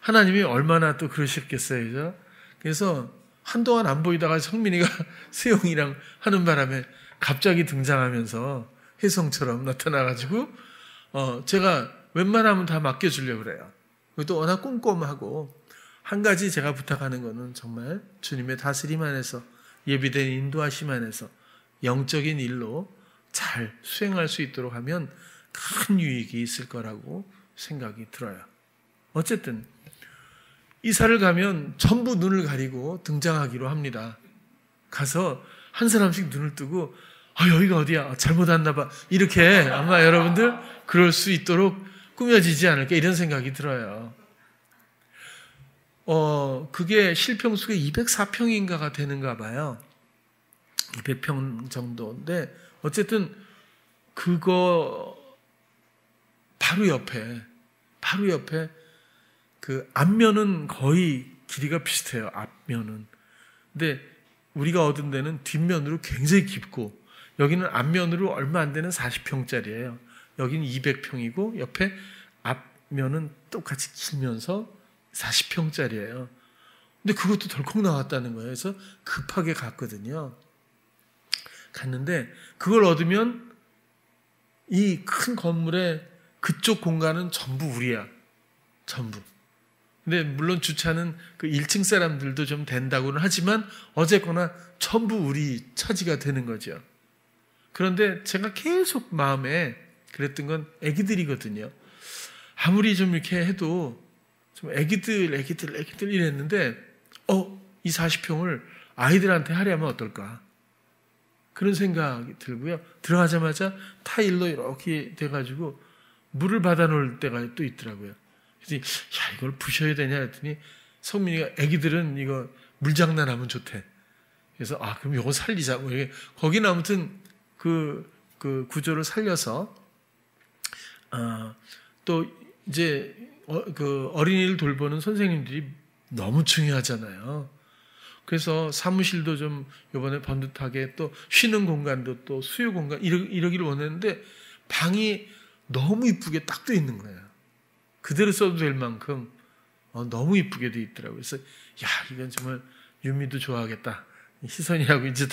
하나님이 얼마나 또 그러셨겠어요, 그죠? 그래서 한동안 안 보이다가 성민이가 세용이랑 하는 바람에 갑자기 등장하면서 혜성처럼 나타나가지고 제가 웬만하면 다 맡겨주려고 그래요. 또 워낙 꼼꼼하고, 한 가지 제가 부탁하는 거는 정말 주님의 다스림 안에서, 예비된 인도하심 안에서 영적인 일로 잘 수행할 수 있도록 하면 큰 유익이 있을 거라고 생각이 들어요. 어쨌든 이사를 가면 전부 눈을 가리고 등장하기로 합니다. 가서 한 사람씩 눈을 뜨고 여기가 어디야? 잘못 왔나 봐. 이렇게 아마 여러분들 그럴 수 있도록 꾸며지지 않을까 이런 생각이 들어요. 그게 실평수가 204평인가가 되는가 봐요. 200평 정도인데 어쨌든 그거 바로 옆에 그 앞면은 거의 길이가 비슷해요. 앞면은. 근데 우리가 얻은 데는 뒷면으로 굉장히 깊고, 여기는 앞면으로 얼마 안 되는 40평짜리예요. 여기는 200평이고 옆에 앞면은 똑같이 길면서 40평짜리예요. 근데 그것도 덜컥 나왔다는 거예요. 그래서 급하게 갔거든요. 갔는데 그걸 얻으면 이 큰 건물의 그쪽 공간은 전부 우리야. 전부. 근데 물론 주차는 그 1층 사람들도 좀 된다고는 하지만 어쨌거나 전부 우리 차지가 되는 거죠. 그런데 제가 계속 마음에 그랬던 건 애기들이거든요. 아무리 좀 이렇게 해도 좀 애기들 이랬는데 이 40평을 아이들한테 하려면 어떨까? 그런 생각이 들고요. 들어가자마자 타일로 이렇게 돼가지고 물을 받아놓을 때가 또 있더라고요. 그래서 이걸 부셔야 되냐 했더니 성민이가 애기들은 이거 물장난하면 좋대. 그래서 그럼 이거 살리자. 거기는 아무튼 그 구조를 살려서 또 이제 그 어린이를 돌보는 선생님들이 너무 중요하잖아요. 그래서 사무실도 좀 이번에 번듯하게 또 쉬는 공간도 또 수유 공간 이러기를 원했는데 방이 너무 이쁘게 딱 돼 있는 거예요. 그대로 써도 될 만큼 너무 이쁘게 돼 있더라고요. 그래서 이건 정말 유미도 좋아하겠다. 희선이하고 이제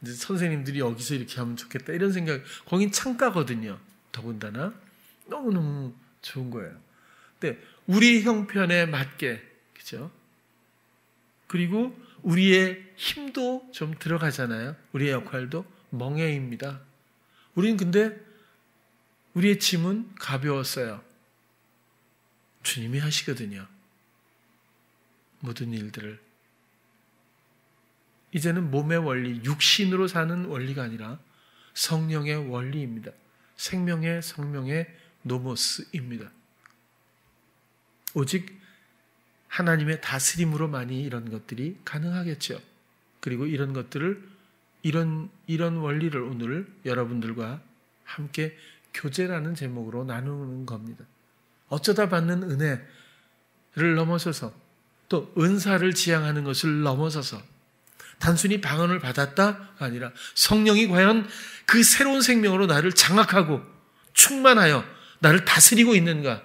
선생님들이 여기서 이렇게 하면 좋겠다. 이런 생각. 거긴 창가거든요. 더군다나 너무너무 좋은 거예요. 근데 우리 형편에 맞게, 그죠? 그리고 우리의 힘도 좀 들어가잖아요. 우리의 역할도 멍해입니다. 우린 근데 우리의 짐은 가벼웠어요. 주님이 하시거든요. 모든 일들을. 이제는 몸의 원리, 육신으로 사는 원리가 아니라 성령의 원리입니다. 생명의 성령의 노모스입니다. 오직 하나님의 다스림으로만이 이런 것들이 가능하겠죠. 그리고 이런 것들을 이런 원리를 오늘 여러분들과 함께 교제라는 제목으로 나누는 겁니다. 어쩌다 받는 은혜를 넘어서서 또 은사를 지향하는 것을 넘어서서 단순히 방언을 받았다가 아니라 성령이 과연 그 새로운 생명으로 나를 장악하고 충만하여 나를 다스리고 있는가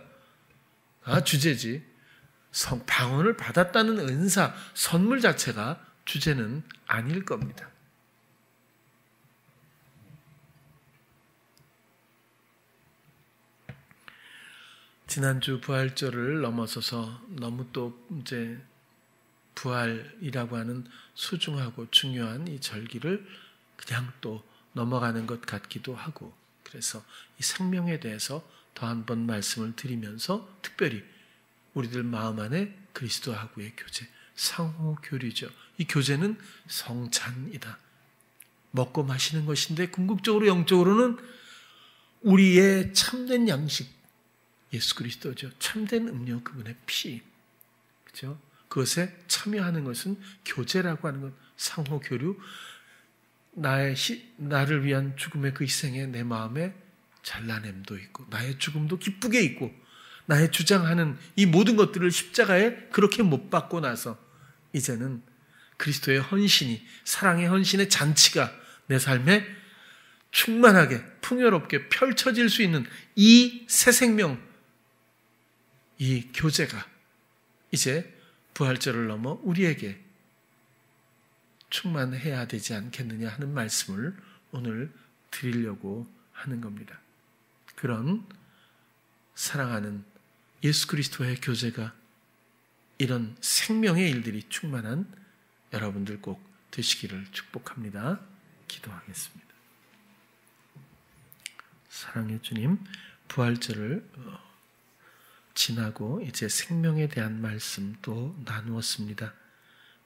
주제지. 방언을 받았다는 은사, 선물 자체가 주제는 아닐 겁니다. 지난주 부활절을 넘어서서 너무 또 이제 부활이라고 하는 소중하고 중요한 이 절기를 그냥 또 넘어가는 것 같기도 하고, 그래서 이 생명에 대해서 더 한 번 말씀을 드리면서 특별히 우리들 마음 안에 그리스도하고의 교제, 상호 교류죠. 이 교제는 성찬이다. 먹고 마시는 것인데 궁극적으로 영적으로는 우리의 참된 양식, 예수 그리스도죠. 참된 음료, 그분의 피. 그렇죠? 그것에 참여하는 것은 교제라고 하는 것, 상호 교류. 나를 위한 죽음의 그 희생에 내 마음에 잘라냄도 있고, 나의 죽음도 기쁘게 있고, 나의 주장하는 이 모든 것들을 십자가에 그렇게 못 박고 나서 이제는 그리스도의 헌신이, 사랑의 헌신의 잔치가 내 삶에 충만하게 풍요롭게 펼쳐질 수 있는 이 새 생명, 이 교제가 이제 부활절을 넘어 우리에게 충만해야 되지 않겠느냐 하는 말씀을 오늘 드리려고 하는 겁니다. 그런 사랑하는 예수 그리스도의 교제가 이런 생명의 일들이 충만한 여러분들 꼭 되시기를 축복합니다. 기도하겠습니다. 사랑의 주님, 부활절을 지나고 이제 생명에 대한 말씀도 나누었습니다.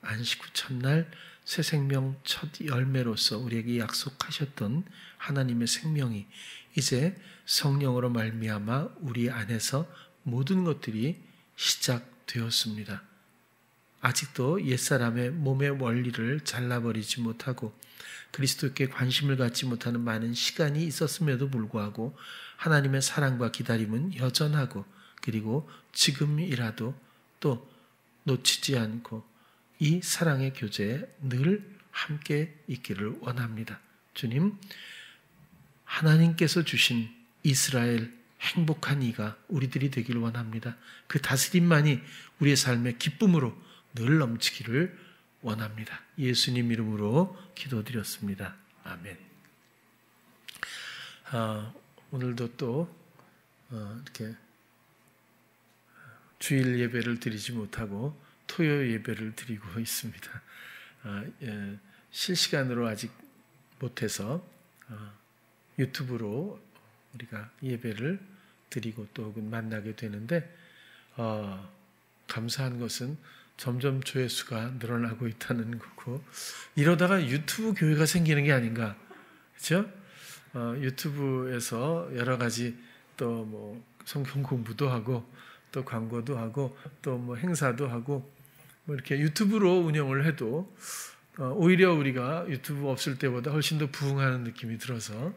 안식 후 첫날 새 생명 첫 열매로서 우리에게 약속하셨던 하나님의 생명이 이제 성령으로 말미암아 우리 안에서 모든 것들이 시작되었습니다. 아직도 옛사람의 몸의 원리를 잘라버리지 못하고 그리스도께 관심을 갖지 못하는 많은 시간이 있었음에도 불구하고 하나님의 사랑과 기다림은 여전하고, 그리고 지금이라도 또 놓치지 않고 이 사랑의 교제에 늘 함께 있기를 원합니다. 주님, 하나님께서 주신 이스라엘 행복한 이가 우리들이 되기를 원합니다. 그 다스림만이 우리의 삶의 기쁨으로 늘 넘치기를 원합니다. 예수님 이름으로 기도드렸습니다. 아멘. 오늘도 또 이렇게 주일 예배를 드리지 못하고 토요 예배를 드리고 있습니다. 실시간으로 아직 못해서 유튜브로 우리가 예배를 드리고 또 혹은 만나게 되는데, 감사한 것은 점점 조회수가 늘어나고 있다는 거고, 이러다가 유튜브 교회가 생기는 게 아닌가, 그렇죠? 유튜브에서 여러 가지 또 뭐 성경 공부도 하고 또 광고도 하고 또 뭐 행사도 하고 뭐 이렇게 유튜브로 운영을 해도 오히려 우리가 유튜브 없을 때보다 훨씬 더 부흥하는 느낌이 들어서,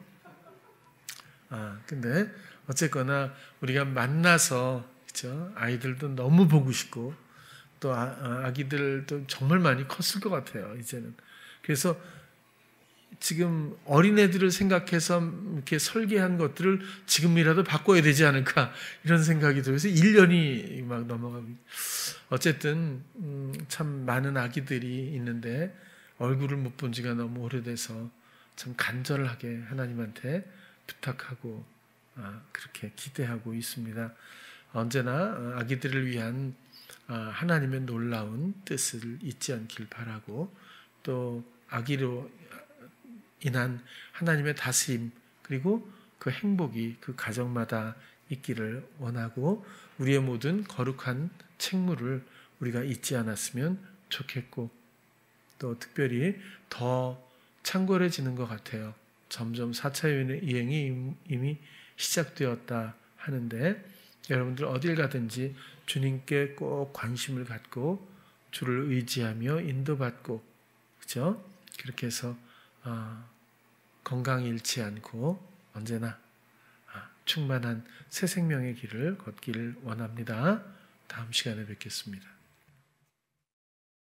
근데 어쨌거나 우리가 만나서, 그렇죠? 아이들도 너무 보고 싶고 또 아기들도 정말 많이 컸을 것 같아요, 이제는. 그래서 지금 어린애들을 생각해서 이렇게 설계한 것들을 지금이라도 바꿔야 되지 않을까, 이런 생각이 들어서 1년이 막 넘어가고, 어쨌든 참 많은 아기들이 있는데 얼굴을 못 본 지가 너무 오래돼서 참 간절하게 하나님한테 부탁하고 그렇게 기대하고 있습니다. 언제나 아기들을 위한 하나님의 놀라운 뜻을 잊지 않길 바라고, 또 아기로 인한 하나님의 다스림, 그리고 그 행복이 그 가정마다 있기를 원하고, 우리의 모든 거룩한 책무를 우리가 잊지 않았으면 좋겠고, 또 특별히 더 창궐해지는 것 같아요. 점점 4차 유행이 이미 시작되었다 하는데 여러분들 어딜 가든지 주님께 꼭 관심을 갖고 주를 의지하며 인도받고 그죠? 그렇게 해서 건강 잃지 않고 언제나 충만한 새 생명의 길을 걷기를 원합니다. 다음 시간에 뵙겠습니다.